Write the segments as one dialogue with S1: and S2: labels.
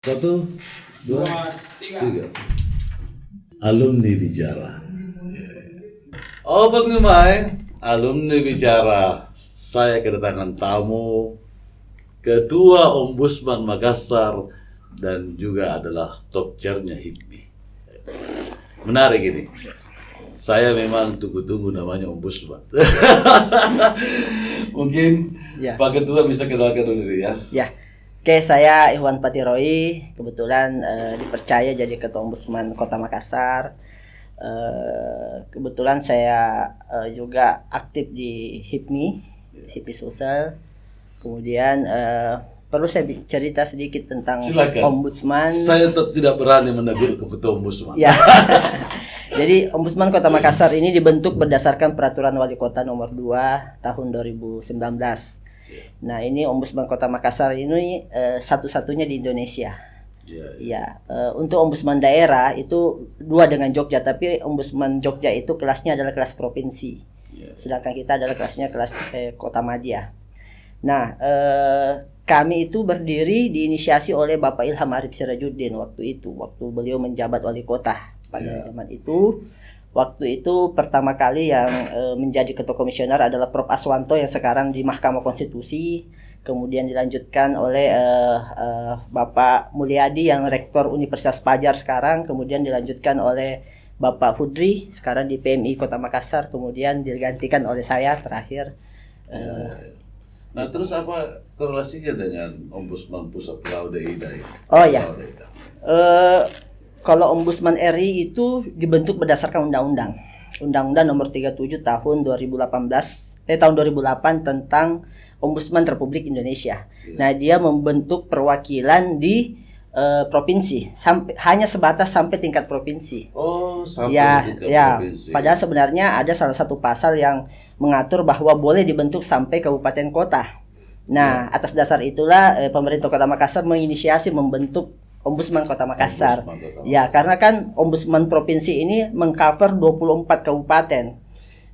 S1: Satu, dua, tiga. Alumni bicara. Oh, Pak alumni bicara. Saya kedatangan tamu Ketua Ombudsman Makassar dan juga adalah top chairnya HIPMI. Menarik ini. Saya memang tunggu-tunggu namanya Ombudsman. Mungkin
S2: Ya.
S1: Pak Ketua bisa kenalkan dulu diri ya.
S2: Ya, oke, saya Iwan Patiroy, kebetulan dipercaya jadi Ketua Ombudsman Kota Makassar. Kebetulan saya juga aktif di HIPMI Sosial. Kemudian perlu saya cerita sedikit tentang
S1: Silakan.
S2: Ombudsman.
S1: Saya tetap tidak berani menegur Ketua Ombudsman.
S2: Ya. Jadi Ombudsman Kota Makassar ini dibentuk berdasarkan Peraturan Wali Kota Nomor 2 Tahun 2019. Nah, ini Ombudsman Kota Makassar ini satu-satunya di Indonesia. Ya, untuk Ombudsman daerah itu dua dengan Jogja, tapi Ombudsman Jogja itu kelasnya adalah kelas provinsi. Sedangkan kita adalah kelasnya kelas Kota Madya. Nah, kami itu berdiri diinisiasi oleh Bapak Ilham Arif Sirajuddin waktu beliau menjabat wali kota pada zaman itu. Waktu itu pertama kali yang menjadi ketua komisioner adalah Prof. Aswanto yang sekarang di Mahkamah Konstitusi. Kemudian dilanjutkan oleh Bapak Mulyadi yang rektor Universitas Padjat sekarang. Kemudian dilanjutkan oleh Bapak Hudri sekarang di PMI Kota Makassar. Kemudian digantikan oleh saya terakhir.
S1: Nah, terus apa korelasinya dengan Ombudsman Pusat Laude Ida ini?
S2: Oh ya. Kalau Ombudsman RI itu dibentuk berdasarkan Undang-Undang Nomor 37 tahun 2008 tentang Ombudsman Republik Indonesia. Nah, dia membentuk perwakilan di provinsi hanya sebatas sampai tingkat provinsi.
S1: Oh, sampai tingkat provinsi.
S2: Padahal sebenarnya ada salah satu pasal yang mengatur bahwa boleh dibentuk sampai kabupaten kota. Nah, atas dasar itulah pemerintah Kota Makassar menginisiasi membentuk Ombudsman Kota Makassar. Ya, karena kan Ombudsman provinsi ini mengcover 24 kabupaten.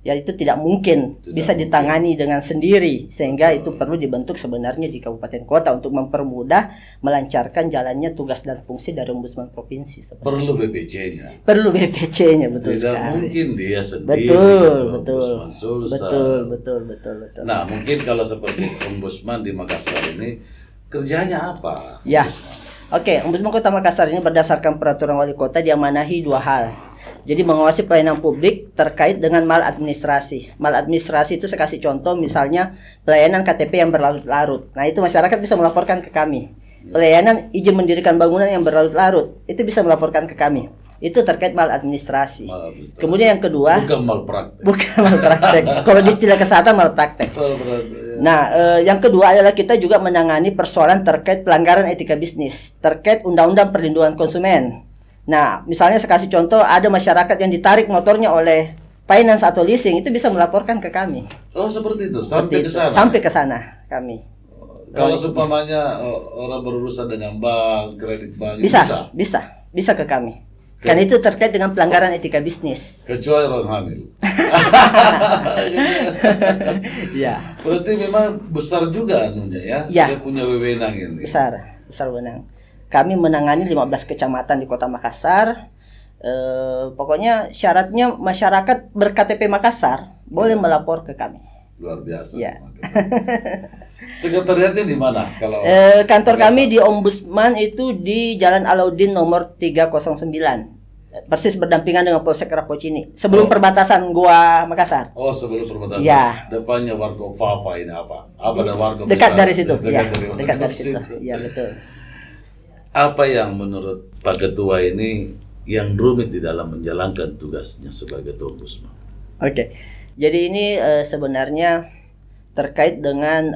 S2: Ya, itu tidak mungkin bisa ditangani dengan sendiri, sehingga itu perlu dibentuk sebenarnya di kabupaten kota untuk mempermudah melancarkan jalannya tugas dan fungsi dari Ombudsman provinsi.
S1: Perlu BPC-nya.
S2: Perlu BPC-nya, betul
S1: tidak
S2: sekali.
S1: mungkin dia sendiri.
S2: Betul.
S1: Nah, mungkin kalau seperti Ombudsman di Makassar ini kerjanya apa?
S2: Ya. Oke, Ombudsman Kota Makassar ini berdasarkan peraturan wali kota diamanahi dua hal. Jadi mengawasi pelayanan publik terkait dengan maladministrasi. Maladministrasi itu saya kasih contoh misalnya pelayanan KTP yang berlarut-larut. Nah, itu masyarakat bisa melaporkan ke kami. Pelayanan izin mendirikan bangunan yang berlarut-larut itu bisa melaporkan ke kami. Itu terkait maladministrasi. Kemudian yang kedua, bukan malpraktek. Kalau di istilah kesehatan malpraktek. Nah, yang kedua adalah kita juga menangani persoalan terkait pelanggaran etika bisnis, terkait Undang-Undang Perlindungan Konsumen. Nah, misalnya saya kasih contoh, ada masyarakat yang ditarik motornya oleh finance atau leasing, itu bisa melaporkan ke kami.
S1: Oh, seperti itu, sampai ke sana.
S2: Sampai ke sana kami.
S1: Kalau seumpamanya orang berurusan dengan bank, kredit bank,
S2: bisa ke kami. Kan itu terkait dengan pelanggaran etika bisnis.
S1: Kecuali orang hamil.
S2: Ya.
S1: Berarti memang besar juga anunya ya. Dia punya wewenang ini.
S2: Besar wewenang. Kami menangani 15 kecamatan di Kota Makassar. Pokoknya syaratnya masyarakat ber-KTP Makassar boleh melapor ke kami.
S1: Luar biasa.
S2: Ya.
S1: Sekretariatnya di mana? Kalau
S2: kantor kami di Ombudsman itu di Jalan Alauddin nomor 309. Persis berdampingan dengan Polsek Rapocini. Sebelum perbatasan Gua Makassar.
S1: Oh, sebelum perbatasan.
S2: Ya.
S1: Depannya Warkop Fafa ini apa? Apa ada Warkop?
S2: Dekat dari situ.
S1: Dekat
S2: dari situ. Ya, betul.
S1: Apa yang menurut Pak Ketua ini yang rumit di dalam menjalankan tugasnya sebagai Ketua Ombudsman?
S2: Oke. Jadi ini sebenarnya terkait dengan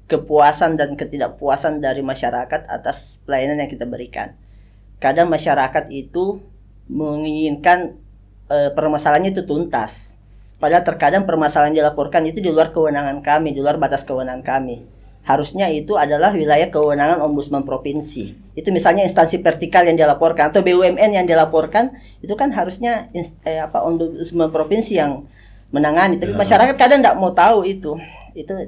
S2: kepuasan dan ketidakpuasan dari masyarakat atas pelayanan yang kita berikan. Kadang masyarakat itu menginginkan permasalahannya itu tuntas. Padahal terkadang permasalahan yang dilaporkan itu di luar kewenangan kami, di luar batas kewenangan kami. Harusnya itu adalah wilayah kewenangan Ombudsman provinsi. Itu misalnya instansi vertikal yang dilaporkan atau BUMN yang dilaporkan, itu kan harusnya Ombudsman provinsi yang menangani. Tapi masyarakat kadang tidak mau tahu itu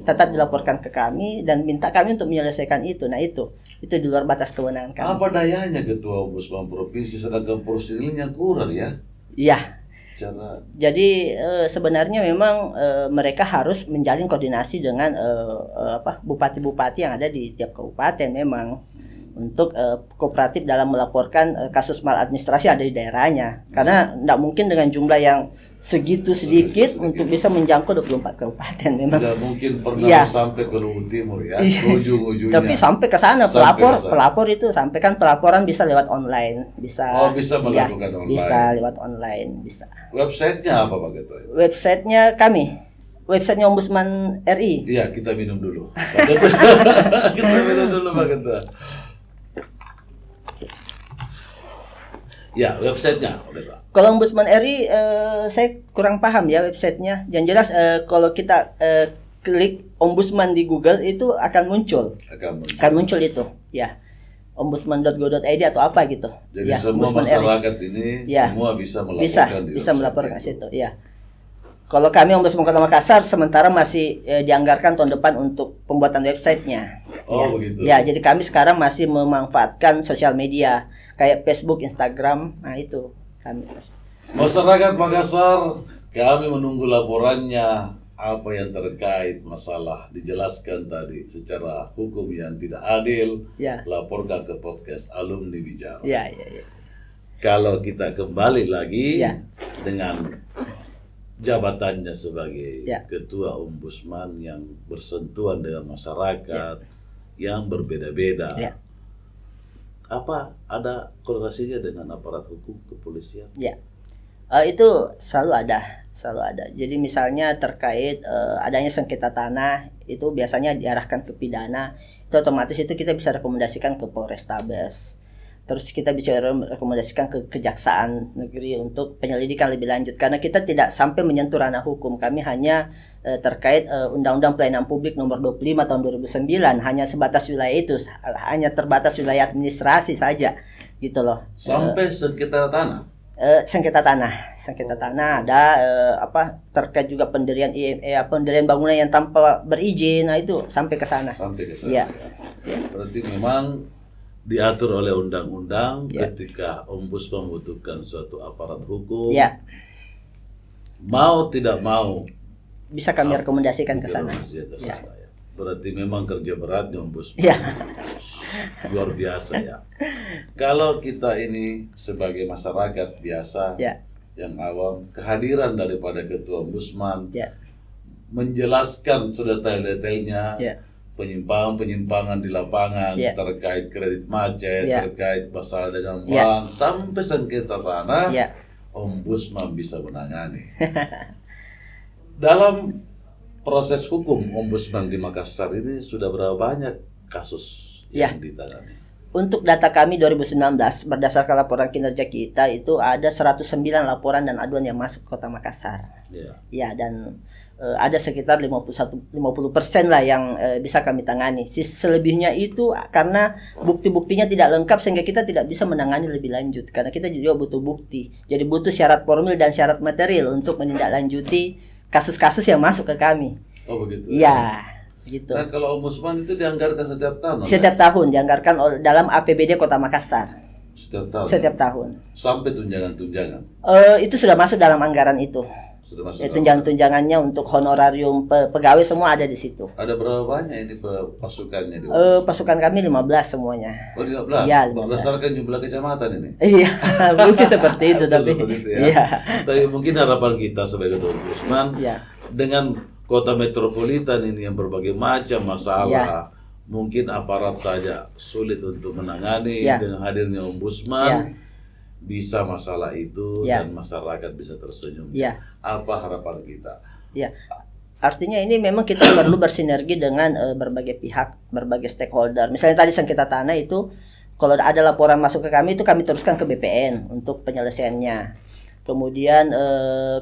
S2: tetap dilaporkan ke kami dan minta kami untuk menyelesaikan itu. Nah, itu Itu di luar batas kewenangan kami.
S1: Apa dayanya ketua ombudsman provinsi sedangkan personilnya kurang ya?
S2: Iya.
S1: Cara
S2: Jadi sebenarnya memang mereka harus menjalin koordinasi dengan bupati-bupati yang ada di tiap kabupaten memang untuk kooperatif dalam melaporkan kasus maladministrasi ada di daerahnya. Karena tidak mungkin dengan jumlah yang segitu sedikit untuk bisa menjangkau 24 kabupaten memang.
S1: tidak mungkin pernah
S2: Iya.
S1: sampai ke Luwu Timur ya,
S2: Iya.
S1: ujung-ujungnya.
S2: Tapi sampai ke sana
S1: Sampai ke sana.
S2: pelapor itu sampai kan pelaporan bisa lewat online, bisa.
S1: Oh, bisa
S2: Iya,
S1: melakukan online.
S2: Bisa lewat online, bisa.
S1: Websitenya apa Pak Ketua?
S2: Websitenya websitenya Ombudsman RI.
S1: Iya, kita minum dulu. Pak Ketua. Kita minum dulu Pak Ketua. Ya, websitenya udah Pak.
S2: Kalau Ombudsman RI saya kurang paham ya websitenya. Yang jelas kalau kita klik Ombudsman di Google itu akan muncul itu ya ombudsman.go.id atau apa gitu.
S1: Jadi
S2: ya,
S1: semua
S2: Ombudsman
S1: masyarakat
S2: RI.
S1: ini
S2: Ya.
S1: semua bisa melaporkan
S2: Bisa
S1: di
S2: bisa
S1: website
S2: melaporkan ke
S1: itu.
S2: situ ya. Kalau kami Ombudsman Kota Makassar sementara masih dianggarkan tahun depan untuk pembuatan websitenya.
S1: Oh,
S2: ya.
S1: begitu.
S2: Ya, jadi kami sekarang masih memanfaatkan sosial media kayak Facebook, Instagram. Nah, itu kami masih.
S1: Masyarakat Makassar, kami menunggu laporannya apa yang terkait masalah dijelaskan tadi secara hukum yang tidak adil.
S2: Ya.
S1: Laporkan ke podcast Alumni Bicara.
S2: Ya.
S1: Kalau kita kembali lagi
S2: Ya.
S1: dengan jabatannya sebagai
S2: Ya.
S1: ketua ombudsman yang bersentuhan dengan masyarakat yang berbeda-beda.
S2: Ya.
S1: Apa ada korelasinya dengan aparat hukum kepolisian?
S2: Ya. Itu selalu ada. Jadi misalnya terkait adanya sengketa tanah itu biasanya diarahkan ke pidana, itu otomatis itu kita bisa rekomendasikan ke Polrestabes. Terus kita bisa rekomendasikan ke Kejaksaan Negeri untuk penyelidikan lebih lanjut karena kita tidak sampai menyentuh ranah hukum. Kami hanya terkait Undang-Undang Pelayanan Publik nomor 25 tahun 2009 hanya sebatas wilayah itu, hanya terbatas wilayah administrasi saja gitu loh.
S1: Sampai sengketa tanah.
S2: Sengketa tanah ada terkait juga pendirian pendirian bangunan yang tanpa berizin. Nah, itu sampai ke sana.
S1: Sampai ke sana.
S2: Iya.
S1: Berarti memang diatur oleh undang-undang
S2: Ya.
S1: ketika ombudsman membutuhkan suatu aparat hukum.
S2: Ya,
S1: Mau tidak mau
S2: bisa kami rekomendasikan ke sana.
S1: rekomendasikan ke
S2: Ya.
S1: sana, ya. Berarti memang kerja beratnya ombudsman.
S2: Ya.
S1: Luar biasa ya. Kalau kita ini sebagai masyarakat biasa
S2: Ya.
S1: yang awam, kehadiran daripada ketua ombudsman
S2: Ya.
S1: menjelaskan sedetail-detailnya
S2: Ya.
S1: penyimpangan-penyimpangan di lapangan
S2: Ya.
S1: terkait kredit macet,
S2: Ya.
S1: terkait masalah dengan
S2: Ya.
S1: bank sampai sengketa tanah,
S2: Ya.
S1: ombudsman bisa menangani. Dalam proses hukum ombudsman di Makassar ini sudah berapa banyak kasus
S2: Ya.
S1: yang ditangani?
S2: Untuk data kami 2019 berdasarkan laporan kinerja kita itu ada 109 laporan dan aduan yang masuk ke Kota Makassar.
S1: Ya.
S2: Ya, dan ada sekitar 50% lah yang bisa kami tangani. Selebihnya itu karena bukti-buktinya tidak lengkap sehingga kita tidak bisa menangani lebih lanjut karena kita juga butuh bukti. Jadi butuh syarat formil dan syarat material untuk menindaklanjuti kasus-kasus yang masuk ke kami.
S1: Oh begitu.
S2: Iya, gitu.
S1: Nah kalau ombudsman itu dianggarkan setiap tahun.
S2: Setiap tahun dianggarkan dalam APBD Kota Makassar.
S1: Setiap tahun.
S2: Setiap tahun.
S1: Sampai tunjangan-tunjangan.
S2: Itu sudah masuk dalam anggaran itu.
S1: Sudah masuk.
S2: Tunjangan-tunjangannya untuk honorarium pegawai semua ada di situ.
S1: Ada berapa banyak ini pasukannya di
S2: Pasukan kami 15 semuanya.
S1: Oh 15?
S2: Iya, 15.
S1: Berdasarkan jumlah kecamatan ini?
S2: Iya, mungkin seperti itu tapi.
S1: Seperti itu ya.
S2: Iya.
S1: Tapi mungkin harapan kita sebagai ketua ombudsman
S2: Iya.
S1: dengan kota metropolitan ini yang berbagai macam masalah,
S2: Iya.
S1: mungkin aparat saja sulit untuk menangani.
S2: Iya.
S1: Dengan hadirnya ombudsman
S2: Iya.
S1: bisa masalah itu
S2: Iya.
S1: dan masyarakat bisa tersenyum.
S2: Iya.
S1: Apa harapan kita?
S2: Ya, artinya ini memang kita perlu bersinergi dengan berbagai pihak, berbagai stakeholder. Misalnya tadi sengketa tanah itu, kalau ada laporan masuk ke kami itu kami teruskan ke BPN untuk penyelesaiannya. Kemudian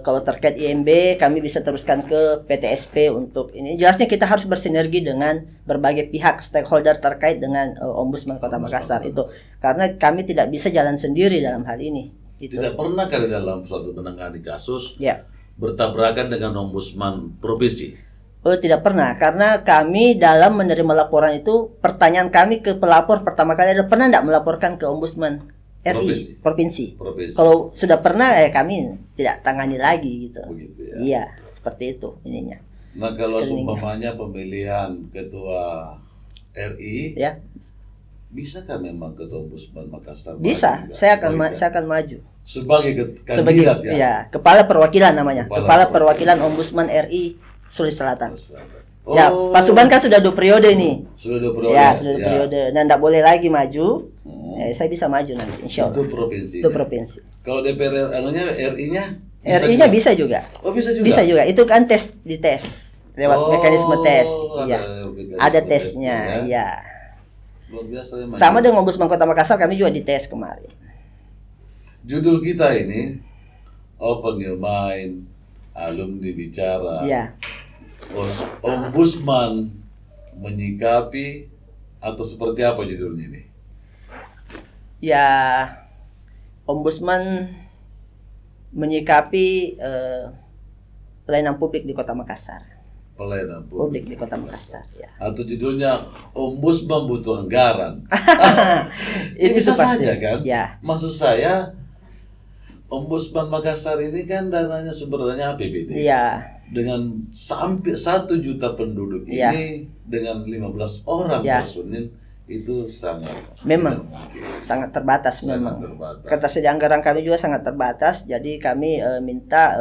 S2: kalau terkait IMB kami bisa teruskan ke PTSP untuk ini. Jelasnya kita harus bersinergi dengan berbagai pihak stakeholder terkait dengan Ombudsman Kota Makassar itu. Karena kami tidak bisa jalan sendiri dalam hal ini. Itu.
S1: Tidak pernah kali dalam suatu menangani kasus
S2: Ya.
S1: bertabrakan dengan ombudsman provinsi.
S2: Oh, tidak pernah, karena kami dalam menerima laporan itu, pertanyaan kami ke pelapor pertama kali adalah pernah tidak melaporkan ke Ombudsman RI provinsi. Kalau sudah pernah, kami tidak tangani lagi gitu.
S1: Begitu ya.
S2: Iya, seperti itu ininya.
S1: Nah, kalau
S2: Screeningnya.
S1: seumpamanya pemilihan ketua RI,
S2: Ya,
S1: bisakah memang ketua Ombudsman Makassar?
S2: bisa.
S1: maju juga
S2: Saya akan maju.
S1: sebagai
S2: Sebagai
S1: kandidat ya.
S2: ya, kepala perwakilan namanya.
S1: Kepala
S2: Kepala perwakilan Ombudsman RI Sulawesi Selatan.
S1: Oh,
S2: Ya, Pak Suban kan sudah 2 periode nih.
S1: sudah 2 periode.
S2: Ya, sudah 2 periode. Dan tidak boleh lagi maju.
S1: Hmm.
S2: Saya bisa maju nanti, insya Allah.
S1: Itu provinsi.
S2: Itu provinsi.
S1: Kalau DPR anunya RI-nya
S2: RI-nya bisa juga.
S1: Oh, bisa juga.
S2: Bisa juga. Itu kan dites lewat mekanisme tes. Iya.
S1: mekanisme
S2: Ada
S1: tesnya,
S2: tesnya, iya.
S1: Luar biasa memang.
S2: Sama dengan Ombudsman Kota Makassar, kami juga dites kemarin.
S1: Judul kita ini Open Your Mind, alumni bicara.
S2: Iya.
S1: Ombudsman menyikapi atau seperti apa judulnya ini?
S2: Ya, Ombudsman menyikapi pelayanan publik di Kota Makassar.
S1: Pelayanan
S2: Publik di Kota Makassar, ya.
S1: Atau judulnya Ombudsman butuh anggaran.
S2: Itu
S1: bisa
S2: pasti.
S1: saja kan?
S2: Ya.
S1: Maksud saya Ombudsman Makassar ini kan dananya sumber dananya APBD.
S2: Iya.
S1: Dengan sampai 1 juta penduduk
S2: Iya.
S1: ini dengan 15 orang
S2: Iya.
S1: personil itu sangat
S2: Memang
S1: tidak mungkin.
S2: sangat terbatas
S1: Sangat
S2: memang.
S1: terbatas.
S2: Ketersediaan anggaran kami juga sangat terbatas, jadi kami minta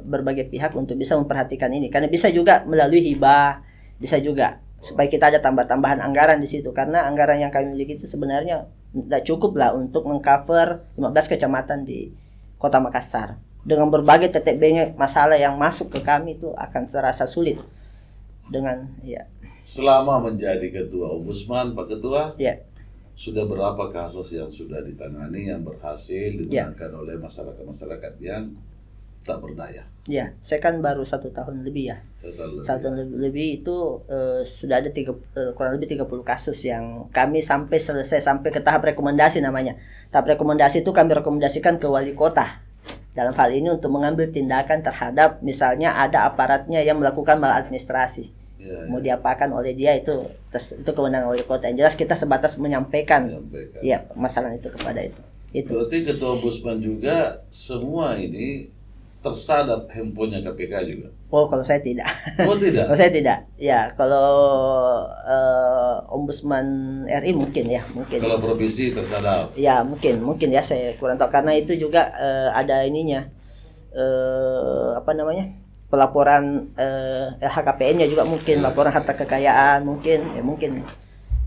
S2: berbagai pihak untuk bisa memperhatikan ini. Karena bisa juga melalui hibah, bisa juga supaya kita ada tambah-tambahan anggaran di situ. Karena anggaran yang kami miliki itu sebenarnya tidak cukup lah untuk mengcover 15 kecamatan di Kota Makassar. Dengan berbagai tetek bengek masalah yang masuk ke kami itu akan terasa sulit. Dengan ya.
S1: Selama menjadi ketua Ombudsman, Pak Ketua,
S2: Ya.
S1: sudah berapa kasus yang sudah ditangani yang berhasil dimenangkan oleh masyarakat-masyarakat yang tak berdaya?
S2: Ya, saya kan baru 1 tahun lebih ya. 1 tahun lebih itu sudah ada kurang lebih 30 kasus yang kami sampai selesai sampai ke tahap rekomendasi namanya. Tahap rekomendasi itu kami rekomendasikan ke wali kota. Dalam hal ini untuk mengambil tindakan terhadap misalnya ada aparatnya yang melakukan maladministrasi. Mau diapakan oleh dia itu kewenangan wali kota. Yang jelas kita sebatas menyampaikan. Ya, masalah itu kepada itu.
S1: Berarti ketua Ombudsman juga semua ini tersadap handphonenya KPK juga.
S2: Oh, kalau saya tidak.
S1: Oh, tidak.
S2: Kalau saya tidak. Ya, kalau Ombudsman RI mungkin ya, mungkin.
S1: Kalau provinsi tersadap.
S2: Ya, mungkin ya, saya kurang tahu karena itu juga ada ininya. Apa namanya? Pelaporan LHKPN-nya juga mungkin, laporan harta kekayaan mungkin,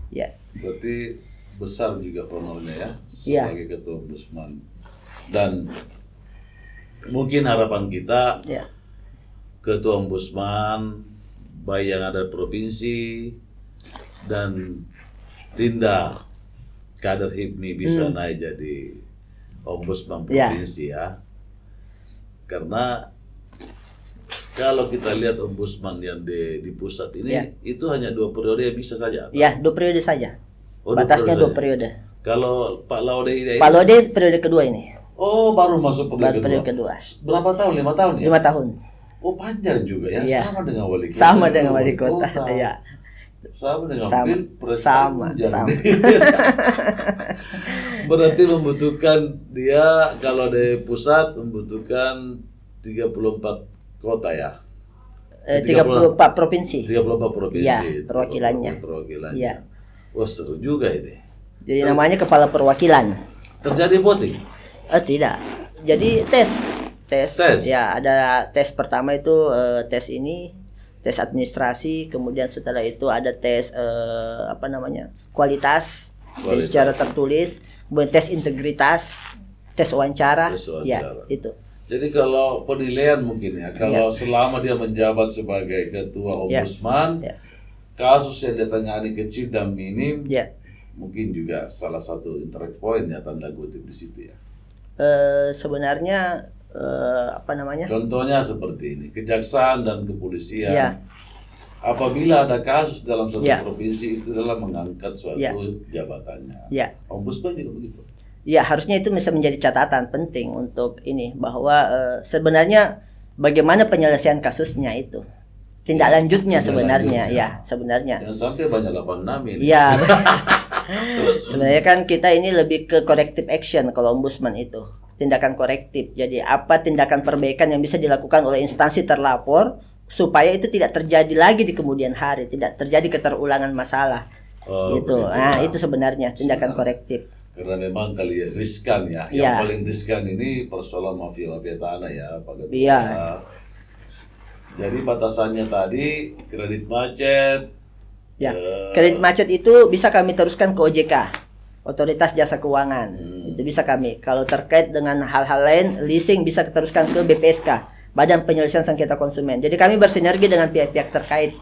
S2: ya.
S1: Berarti besar juga honornya ya sebagai ketua Ombudsman. Dan mungkin harapan kita ketua Ombudsman baik yang ada provinsi dan Linda kader HIPMI bisa naik jadi Ombudsman provinsi ya. Karena kalau kita lihat Ombudsman yang di pusat ini itu hanya 2 periode bisa saja.
S2: Ya, 2 periode saja.
S1: Oh,
S2: batasnya 2 periode.
S1: Kalau Pak Laude ini
S2: Pak Laude periode kedua ini.
S1: Oh, baru masuk periode kedua. Berapa tahun? 5 tahun ya?
S2: 5 tahun.
S1: Oh, panjang juga ya. Sama dengan wali kota.
S2: Sama dengan wali kota. Ya.
S1: Sama dengan Pilpres.
S2: Sama.
S1: Berarti membutuhkan dia kalau di pusat membutuhkan 34 kota ya.
S2: 34 provinsi.
S1: 34 provinsi.
S2: Iya, perwakilannya. Iya.
S1: Wah, seru juga ini.
S2: Jadi namanya kepala perwakilan.
S1: Terjadi voting?
S2: Tidak. Jadi tes. Ya, ada tes pertama itu tes administrasi, kemudian setelah itu ada tes kualitas secara tertulis, kemudian tes integritas, tes wawancara. Ya, itu.
S1: Jadi kalau penilaian mungkin ya, kalau selama dia menjabat sebagai ketua Ombudsman, kasus yang ditangani kecil dan minim, mungkin juga salah satu interest point ya tanda kutip di situ ya.
S2: Sebenarnya
S1: Contohnya seperti ini, kejaksaan dan kepolisian. Apabila ada kasus dalam satu provinsi itu adalah mengangkat suatu jabatannya. Ombudsman juga begitu.
S2: Ya, harusnya itu bisa menjadi catatan penting untuk ini bahwa sebenarnya bagaimana penyelesaian kasusnya itu tindak lanjutnya
S1: Tindak
S2: sebenarnya,
S1: lanjutnya.
S2: ya sebenarnya.
S1: Jangan sampai banyak 86 ini.
S2: Iya. Sebenarnya kan kita ini lebih ke corrective action kalau ombudsman itu. Tindakan korektif. Jadi apa tindakan perbaikan yang bisa dilakukan oleh instansi terlapor supaya itu tidak terjadi lagi di kemudian hari, tidak terjadi keterulangan masalah. Gitu. Nah, itu sebenarnya tindakan korektif.
S1: Karena memang kali ya riskan ya. Yang paling riskan ini persoalan mafia-mafia tanah ya, Pak Ketua.
S2: Iya.
S1: Jadi batasannya tadi kredit macet.
S2: Ya, kredit macet itu bisa kami teruskan ke OJK, Otoritas Jasa Keuangan. Itu bisa kami. Kalau terkait dengan hal-hal lain, leasing bisa teruskan ke BPSK, Badan Penyelesaian Sengketa Konsumen. Jadi kami bersinergi dengan pihak-pihak terkait.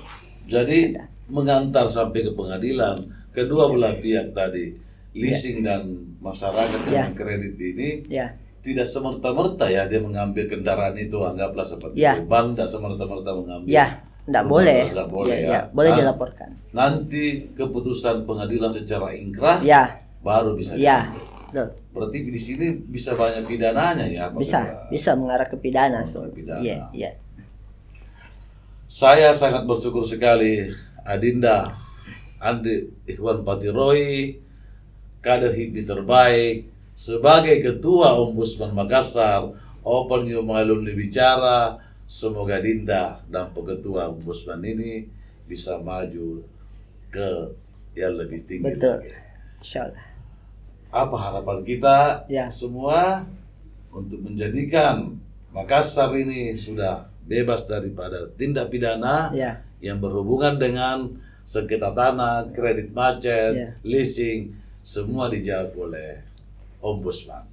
S1: Jadi mengantar sampai ke pengadilan kedua belah pihak tadi, leasing dan masyarakat yang kredit ini. Tidak semerta-merta ya dia mengambil kendaraan itu, anggaplah seperti bank, tidak semerta-merta mengambil.
S2: Tidak boleh.
S1: Tidak boleh ya.
S2: Boleh dilaporkan.
S1: Nanti keputusan pengadilan secara ingkrah baru bisa. Berarti di sini bisa banyak pidananya ya.
S2: Bisa mengarah ke pidana.
S1: Saya sangat bersyukur sekali Adinda Andi Ikhwan Patiroi, kader HIPMI terbaik, sebagai Ketua Ombudsman Makassar, Open New Alumni bicara. Semoga Dinda dan Ketua Ombudsman ini bisa maju ke yang lebih tinggi.
S2: Betul. Insyaallah.
S1: Apa harapan kita semua untuk menjadikan Makassar ini sudah bebas daripada tindak pidana yang berhubungan dengan sengketa tanah, kredit macet, leasing, semua dijawab oleh Ombudsman.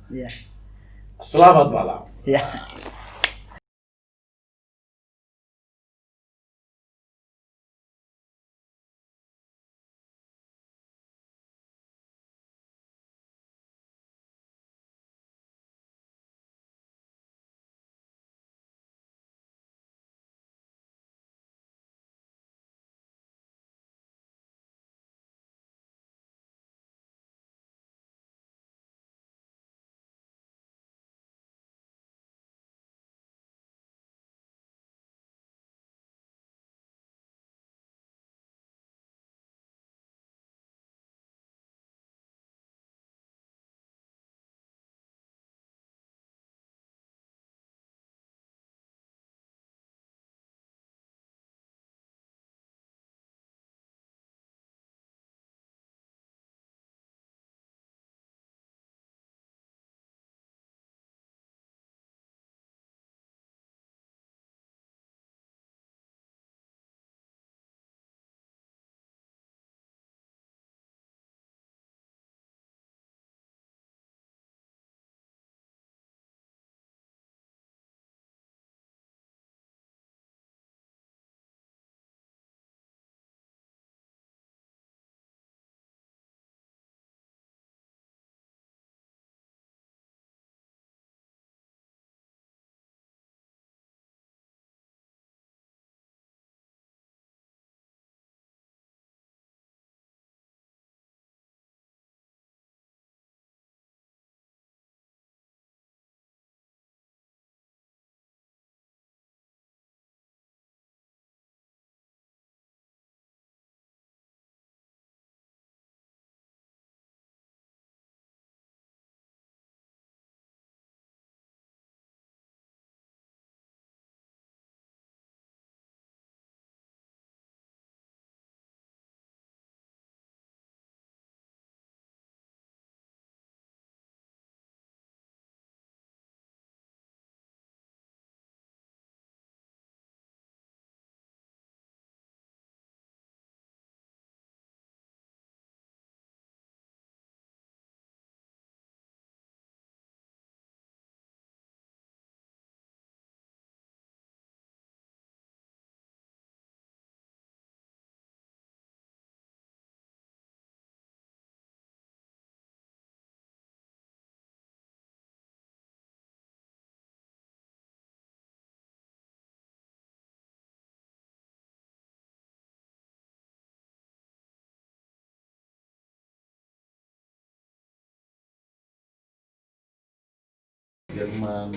S1: Selamat malam. Jerman,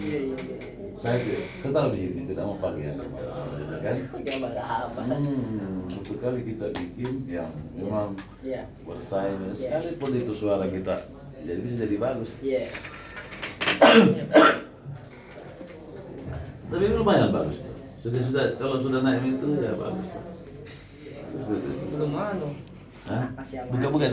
S1: Saya ketahui begini, tidak mau pakai yang normal, kan?
S2: Coba apa?
S1: Satu kali kita bikin yang memang
S2: Iya.
S1: bersaing, sekalipun itu suara kita, jadi bisa jadi bagus.
S2: Iya.
S1: Tapi lumayan bagus. Sudah kalau sudah naik itu ya bagus.
S3: Belum anu.
S1: Hah?
S2: Masih aman.
S1: Bukan